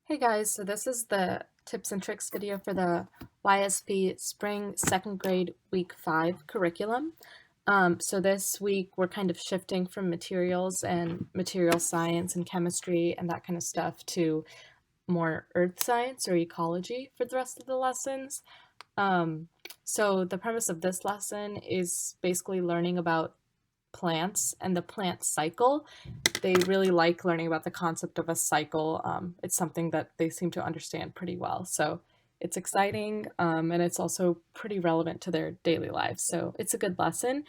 Hey guys, so this is the tips and tricks video for the YSP Spring 2nd grade week 5 curriculum. So this week we're kind of shifting from materials and material science and chemistry and that kind of stuff to more earth science or ecology for the rest of the lessons. Um, so the premise of this lesson is basically learning about plants and the plant cycle. They really like learning about the concept of a cycle. It's something that they seem to understand pretty well. So it's exciting, and it's also pretty relevant to their daily lives. So it's a good lesson.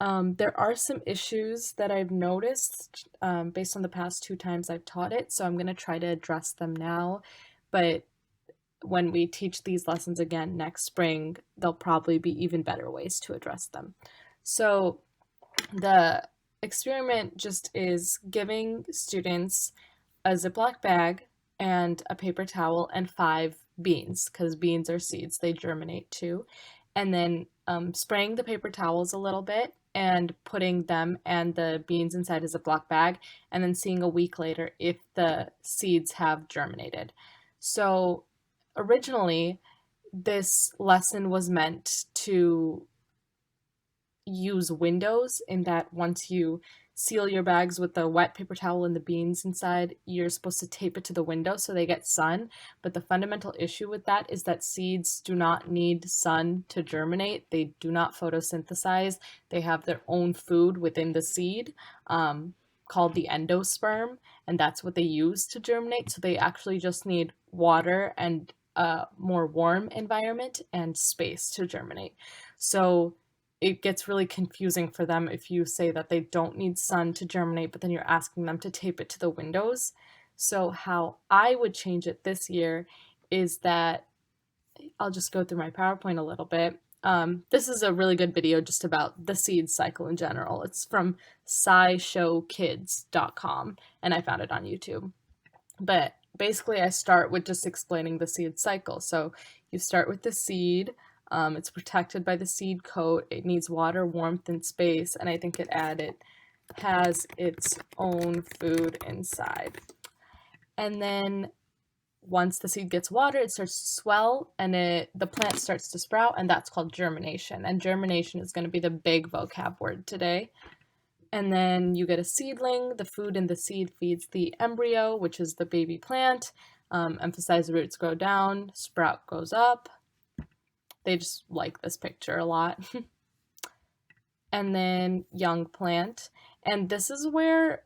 There are some issues that I've noticed based on the past 2 times I've taught it. So I'm going to try to address them now. But when we teach these lessons again next spring, there'll probably be even better ways to address them. So the experiment just is giving students a Ziploc bag and a paper towel and 5 beans, because beans are seeds, they germinate too. And then spraying the paper towels a little bit and putting them and the beans inside a Ziploc bag, and then seeing a week later if the seeds have germinated. So originally, this lesson was meant to use windows, in that once you seal your bags with the wet paper towel and the beans inside, you're supposed to tape it to the window so they get sun. But the fundamental issue with that is that seeds do not need sun to germinate. They do not photosynthesize. They have their own food within the seed, called the endosperm, and that's what they use to germinate. So they actually just need water and a more warm environment and space to germinate. So it gets really confusing for them if you say that they don't need sun to germinate, but then you're asking them to tape it to the windows. So how I would change it this year is that I'll just go through my PowerPoint a little bit. This is a really good video just about the seed cycle in general. It's from scishowkids.com, and I found it on YouTube. But basically, I start with just explaining the seed cycle. So you start with the seed. It's protected by the seed coat. It needs water, warmth, and space. And I think it has its own food inside. And then once the seed gets water, it starts to swell, and the plant starts to sprout, and that's called germination. And germination is going to be the big vocab word today. And then you get a seedling. The food in the seed feeds the embryo, which is the baby plant. Emphasize roots grow down, sprout goes up. They just like this picture a lot. And then young plant. And this is where,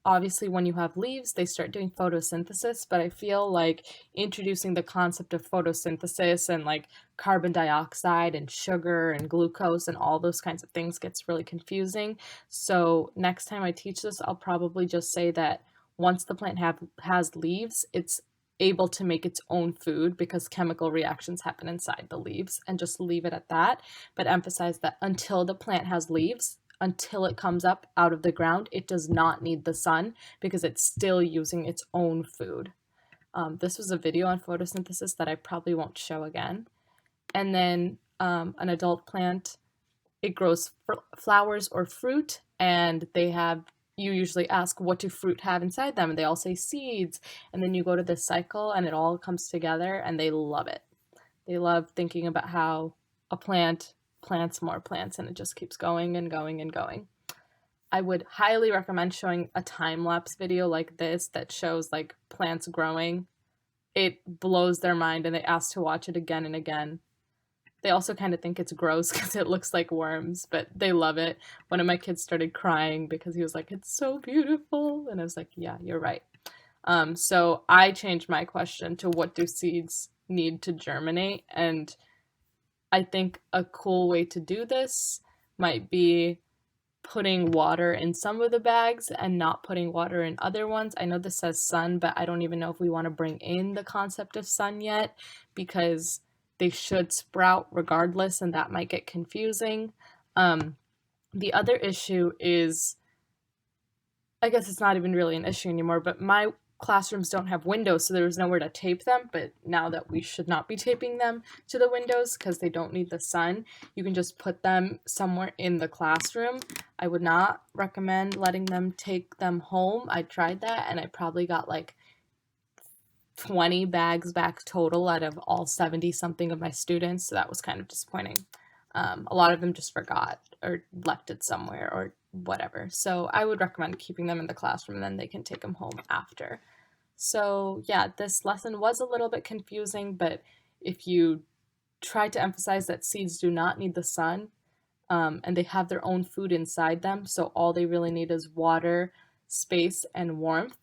obviously, when you have leaves, they start doing photosynthesis, but I feel like introducing the concept of photosynthesis and like carbon dioxide and sugar and glucose and all those kinds of things gets really confusing. So next time I teach this, I'll probably just say that once the plant has leaves, it's able to make its own food because chemical reactions happen inside the leaves, and just leave it at that. But emphasize that until the plant has leaves, until it comes up out of the ground, it does not need the sun because it's still using its own food. This was a video on photosynthesis that I probably won't show again. And then an adult plant, it grows flowers or fruit, and you usually ask, what do fruit have inside them? And they all say seeds. And then you go to this cycle and it all comes together, and they love it. They love thinking about how a plant plants more plants, and it just keeps going and going and going. I would highly recommend showing a time-lapse video like this that shows like plants growing. It blows their mind, and they ask to watch it again and again. They also kind of think it's gross because it looks like worms, but they love it. One of my kids started crying because he was like, "It's so beautiful." And I was like, "Yeah, you're right." So I changed my question to, what do seeds need to germinate? And I think a cool way to do this might be putting water in some of the bags and not putting water in other ones. I know this says sun, but I don't even know if we want to bring in the concept of sun yet, because they should sprout regardless, and that might get confusing. The other issue is, I guess it's not even really an issue anymore, but my classrooms don't have windows, so there was nowhere to tape them. But now that we should not be taping them to the windows because they don't need the sun, you can just put them somewhere in the classroom. I would not recommend letting them take them home. I tried that, and I probably got like 20 bags back total out of all 70 something of my students, so that was kind of disappointing. A lot of them just forgot or left it somewhere or whatever. So I would recommend keeping them in the classroom, and then they can take them home after. So yeah, this lesson was a little bit confusing, but if you try to emphasize that seeds do not need the sun, and they have their own food inside them, so all they really need is water, space, and warmth,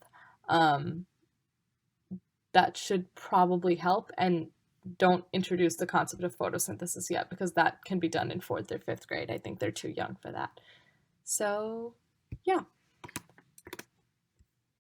um, that should probably help. And don't introduce the concept of photosynthesis yet, because that can be done in 4th or 5th grade. I think they're too young for that. So yeah.